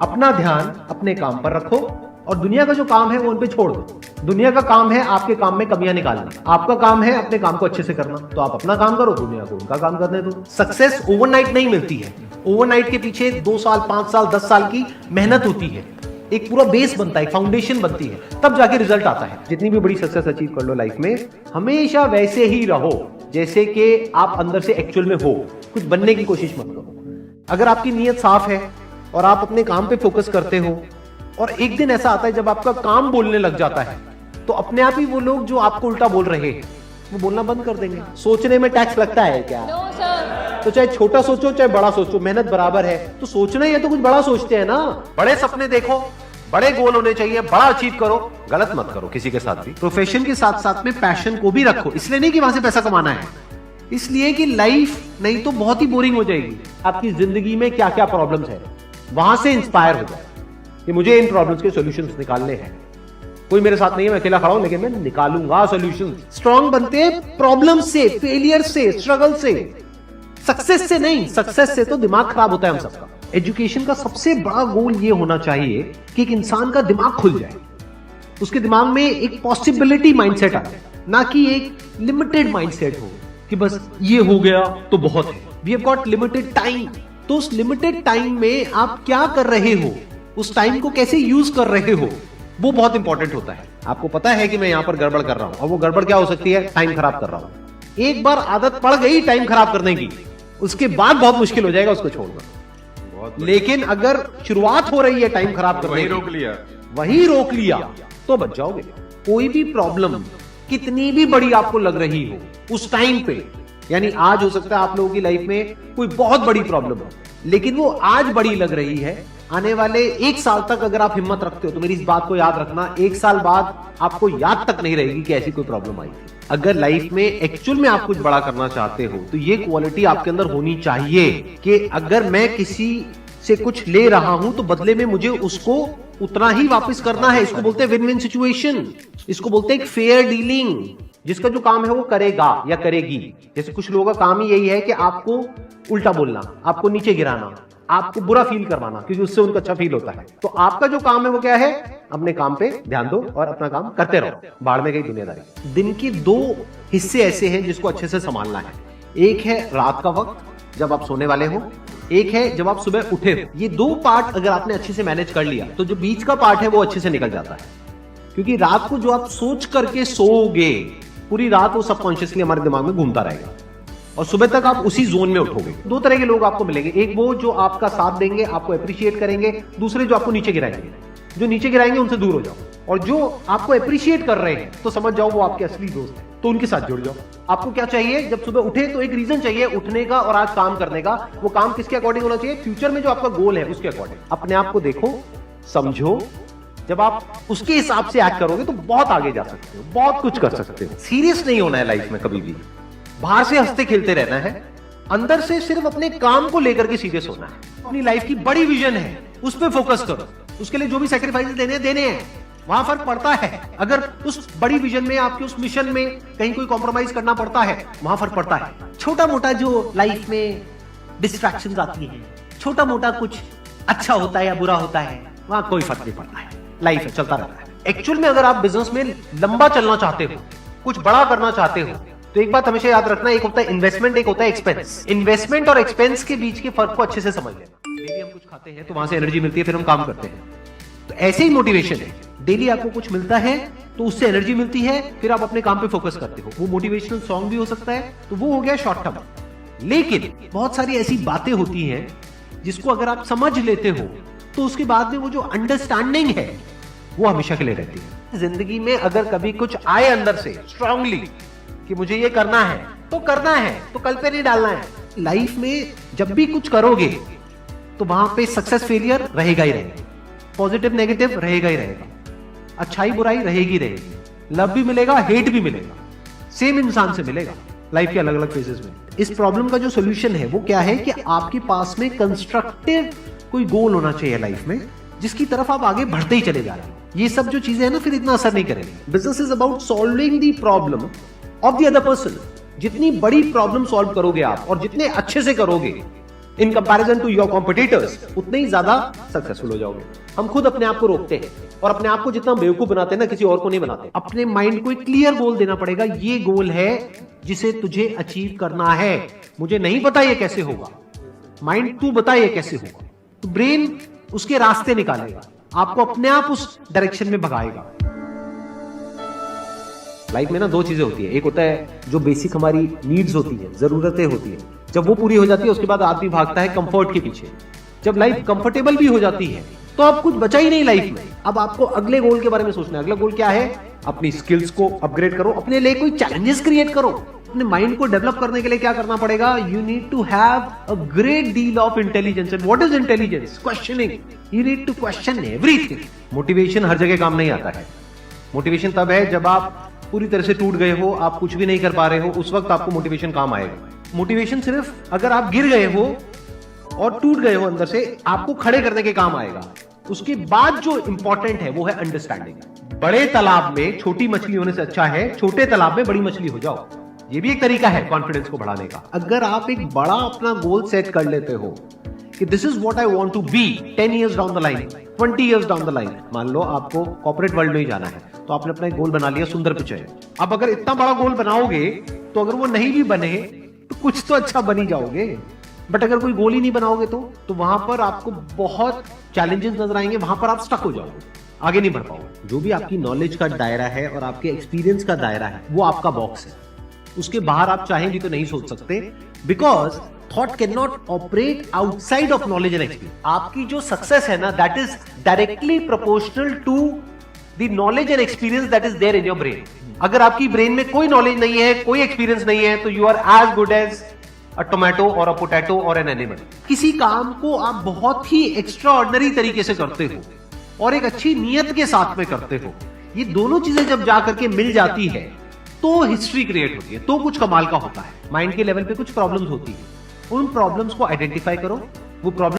अपना ध्यान अपने काम पर रखो और दुनिया का जो काम है वो उन पे छोड़ दो। दुनिया का काम है आपके काम में कमियां निकालना, आपका काम है अपने काम को अच्छे से करना। तो आप अपना काम करो, दुनिया को उनका काम करने दो। सक्सेस ओवरनाइट नहीं मिलती है। ओवरनाइट के पीछे 2 साल 5 साल 10 साल की मेहनत होती है, एक पूरा बेस बनता है, फाउंडेशन बनती है, तब जाके रिजल्ट आता है। जितनी भी बड़ी सक्सेस अचीव कर लो लाइफ में, हमेशा वैसे ही रहो जैसे कि आप अंदर से एक्चुअल में हो। कुछ बनने की कोशिश मत करो। अगर आपकी नीयत साफ है और आप अपने काम पे फोकस करते हो और एक दिन ऐसा आता है जब आपका काम बोलने लग जाता है, तो अपने आप ही वो लोग जो आपको उल्टा बोल रहे हैं वो बोलना बंद कर देंगे। सोचने में टैक्स लगता है क्या? तो चाहे छोटा सोचो चाहे बड़ा सोचो, मेहनत बराबर है। तो सोचना ही है तो कुछ बड़ा सोचते हैं ना। बड़े सपने देखो, बड़े गोल होने चाहिए, बड़ा अचीव करो, गलत मत करो किसी के साथ भी। प्रोफेशन के साथ साथ में पैशन को भी रखो। इसलिए नहीं कि वहां से पैसा कमाना है, इसलिए कि लाइफ नहीं तो बहुत ही बोरिंग हो जाएगी। आपकी जिंदगी में क्या क्या प्रॉब्लम्स है वहां से इंस्पायर हो जाए कि मुझे इन प्रॉब्लम्स के सॉल्यूशंस निकालने हैं। कोई मेरे साथ नहीं है, मैं अकेला खड़ा हूं, लेकिन मैं निकालूंगा सॉल्यूशन। स्ट्रांग बनते हैं प्रॉब्लम से, फेलियर से, स्ट्रगल से, सक्सेस से नहीं। सक्सेस से तो दिमाग खराब होता है हम सबका। एजुकेशन का सबसे बड़ा गोल ये होना चाहिए कि एक इंसान का दिमाग खुल जाए, उसके दिमाग में एक पॉसिबिलिटी माइंडसेट आए, ना कि एक लिमिटेड माइंडसेट हो कि बस ये हो गया तो बहुत है। We have got limited time. तो उस लिमिटेड टाइम में आप क्या कर रहे हो, उस टाइम को कैसे यूज कर रहे हो, वो बहुत इंपॉर्टेंट होता है। आपको पता है कि मैं यहां पर गड़बड़ कर रहा हूं, और वो गड़बड़ क्या हो सकती है? टाइम खराब कर रहा हूं। एक बार आदत पड़ गई टाइम खराब करने की, उसके बाद बहुत मुश्किल हो जाएगा उसको छोड़ना। लेकिन अगर शुरुआत हो रही है टाइम खराब करने की, वही रोक लिया तो बच जाओगे। कोई भी प्रॉब्लम कितनी भी बड़ी आपको लग रही हो उस टाइम पे, यानी आज हो सकता है आप लोगों की लाइफ में कोई बहुत बड़ी प्रॉब्लम हो, लेकिन वो आज बड़ी लग रही है, आने वाले 1 साल तक अगर आप हिम्मत रखते हो तो मेरी इस बात को याद रखना, 1 साल बाद आपको याद तक नहीं रहेगी कि ऐसी कोई प्रॉब्लम आई थी। अगर लाइफ में एक्चुअल में आप कुछ बड़ा करना चाहते हो तो ये क्वालिटी आपके अंदर होनी चाहिए कि अगर मैं किसी से कुछ ले रहा हूं तो बदले में मुझे उसको उतना ही वापस करना है। इसको बोलते हैं विन विन सिचुएशन, इसको बोलते हैं एक फेयर डीलिंग। जिसका जो काम है वो करेगा या करेगी। जैसे कुछ लोगों का काम ही यही है कि आपको उल्टा बोलना, आपको नीचे गिराना, आपको बुरा फील करवाना, क्योंकि उससे उनको अच्छा फील होता है। तो आपका जो काम है वो क्या है? अपने काम पे ध्यान दो और अपना काम करते रहो। बाढ़ में गई दुनियादारी। दिन की 2 हिस्से ऐसे हैं जिसको अच्छे से संभालना है। एक है रात का वक्त जब आप सोने वाले हो, एक है जब आप सुबह उठे हो। ये 2 पार्ट अगर आपने अच्छे से मैनेज कर लिया तो जो बीच का पार्ट है वो अच्छे से निकल जाता है। क्योंकि रात को जो आप सोच करके सोओगे, पूरी रात वो सबकॉन्शियसली हमारे दिमाग में घूमता रहेगा और सुबह तक आप उसी जोन में उठोगे। 2 तरह के लोग आपको मिलेंगे, एक वो जो आपका साथ देंगे, आपको अप्रिशिएट करेंगे, दूसरे जो आपको नीचे गिराएंगे। जो नीचे गिराएंगे उनसे दूर हो जाओ, और जो आपको अप्रिशिएट कर रहे हैं तो समझ जाओ वो आपके असली दोस्त हैं, तो उनके साथ जुड़ जाओ। आपको क्या चाहिए? जब सुबह उठे तो एक रीजन चाहिए उठने का और आज काम करने का। वो काम किसके अकॉर्डिंग होना चाहिए? फ्यूचर में जो आपका गोल है उसके अकॉर्डिंग। अपने आप को देखो, समझो। जब आप उसके हिसाब से एक्ट करोगे तो बहुत आगे जा सकते हो, बहुत कुछ कर सकते हो। सीरियस नहीं होना है लाइफ में कभी भी। बाहर से हंसते खेलते रहना है, अंदर से सिर्फ अपने काम को लेकर के सीरियस होना है। अपनी लाइफ की बड़ी विजन है, उस पर फोकस करो। उसके लिए जो भी सैक्रिफाइस देने हैं वहां फर्क पड़ता है। अगर उस बड़ी विजन में, आपके उस मिशन में कहीं कोई कॉम्प्रोमाइज करना पड़ता है, वहां फर्क पड़ता है। छोटा मोटा जो लाइफ में डिस्ट्रैक्शंस आती हैं, छोटा मोटा कुछ अच्छा होता है या बुरा होता है, वहां कोई फर्क नहीं पड़ता है। लाइफ है, चलता रहता है। एक्चुअल में अगर आप बिजनेस में लंबा चलना चाहते हो, कुछ बड़ा करना चाहते हो, तो एक बात हमेशा याद रखना, एक होता है इन्वेस्टमेंट, एक होता है एक्सपेंस। इन्वेस्टमेंट और एक्सपेंस के बीच के फर्क को अच्छे से समझ लेना। डेली हम कुछ खाते हैं तो वहां से एनर्जी मिलती है, फिर हम काम करते हैं। तो ऐसे ही मोटिवेशन है, डेली आपको कुछ मिलता है तो उससे एनर्जी मिलती है, फिर आप अपने काम पे फोकस करते हो। वो मोटिवेशनल सॉन्ग भी हो सकता है, तो वो हो गया शॉर्ट टर्म। लेकिन बहुत सारी ऐसी बातें होती हैं जिसको अगर आप समझ लेते हो तो उसके बाद में वो जो अंडरस्टैंडिंग है वो हमेशा के लिए रहती है। जिंदगी में अगर कभी कुछ आए अंदर से स्ट्रांगली कि मुझे ये करना है तो करना है, तो कल पे नहीं डालना है। लाइफ में जब भी कुछ करोगे तो वहां पे सक्सेस फेलियर रहेगा ही रहेगा, पॉजिटिव नेगेटिव रहेगा ही रहेगा, अच्छाई बुराई रहेगी रहेगी, लव भी मिलेगा, हेट भी मिलेगा, सेम इंसान से मिलेगा लाइफ के अलग अलग फेजेस में। इस प्रॉब्लम का जो सोल्यूशन है वो क्या है कि आपके पास में कंस्ट्रक्टिव कोई गोल होना चाहिए लाइफ में, जिसकी तरफ आप आगे बढ़ते ही चले जा रहे हैं। ये सब जो चीजें हैं ना, फिर इतना असर नहीं करेंगे। Business is about solving the problem of the other person. जितनी बड़ी प्रॉब्लम सॉल्व करोगे आप और जितने अच्छे से करोगे, in comparison to your competitors, उतने ही ज्यादा सक्सेसफुल हो जाओगे। हम खुद अपने आप को रोकते हैं और अपने आप को जितना बेवकूफ बनाते हैं ना, किसी और को नहीं बनाते। अपने माइंड को एक क्लियर गोल देना पड़ेगा, ये गोल है जिसे तुझे अचीव करना है। मुझे नहीं पता ये कैसे होगा, माइंड तू बता ये कैसे होगा, तो ब्रेन उसके रास्ते निकालेगा, आपको अपने आप उस डायरेक्शन में भगाएगा। लाइफ में ना दो चीजें होती है, एक होता है जो बेसिक हमारी नीड्स होती है, जरूरतें होती है, जब वो पूरी हो जाती है उसके बाद आदमी भागता है कंफर्ट के पीछे। जब लाइफ कंफर्टेबल भी हो जाती है तो अब कुछ बचा ही नहीं लाइफ में। अब आपको अगले गोल के बारे में सोचना है। अगला गोल क्या है? अपनी स्किल्स को अपग्रेड करो, अपने लिए कोई चैलेंजेस क्रिएट करो। अपने माइंड को डेवलप करने के लिए क्या करना पड़ेगा? You need to have a great deal of intelligence. And what is intelligence? Questioning. You need to question everything. Motivation हर जगह काम नहीं आता है। मोटिवेशन तब है जब आप पूरी तरह से टूट गए हो, आप कुछ भी नहीं कर पा रहे हो, उस वक्त आपको मोटिवेशन काम आएगा। मोटिवेशन सिर्फ अगर आप गिर गए हो और टूट गए हो अंदर से, आपको खड़े करने के काम आएगा। उसके बाद जो इंपॉर्टेंट है वो है अंडरस्टैंडिंग। बड़े तालाब में छोटी मछली होने से अच्छा है छोटे तालाब में बड़ी मछली हो जाओ। ये भी एक तरीका है कॉन्फिडेंस को बढ़ाने का। अगर आप एक बड़ा अपना गोल सेट कर लेते हो कि this is what I want to be 10 years down the line, 20 years down the line, मान लो आपको कॉर्पोरेट वर्ल्ड में ही जाना है, तो आपने अपना एक गोल बना लिया सुंदर पिचाई। अब अगर इतना बड़ा गोल बनाओगे तो अगर वो नहीं भी बने तो कुछ तो अच्छा बन ही जाओगे। बट अगर कोई गोल ही नहीं बनाओगे तो वहां पर आपको बहुत चैलेंजेस नजर आएंगे, वहां पर आप स्टक हो जाओगे, आगे नहीं बढ़ पाओगे। जो भी आपकी नॉलेज का दायरा है और आपके एक्सपीरियंस का दायरा है वो आपका बॉक्स है, उसके बाहर आप चाहेंगे तो नहीं सोच सकते। Because thought can not operate outside of knowledge and experience. आपकी जो सक्सेस है ना, that is directly proportional to the knowledge and experience that is there in your brain. अगर आपकी ब्रेन में कोई नॉलेज नहीं है, कोई एक्सपीरियंस नहीं है, तो you are as good as a tomato और अ पोटैटो और एन एनिमल। किसी काम को आप बहुत ही एक्स्ट्रा ऑर्डिनरी तरीके से करते हो और एक अच्छी नीयत के साथ में करते हो, ये दोनों चीजें जब जाकर के मिल जाती है तो हिस्ट्री क्रिएट होती है, तो कुछ कमाल का होता है। माइंड के लेवल पे कुछ प्रॉब्लम्स होती है, उन प्रॉब्लम्स को आइडेंटिफाई करो, वो प्रॉब्लम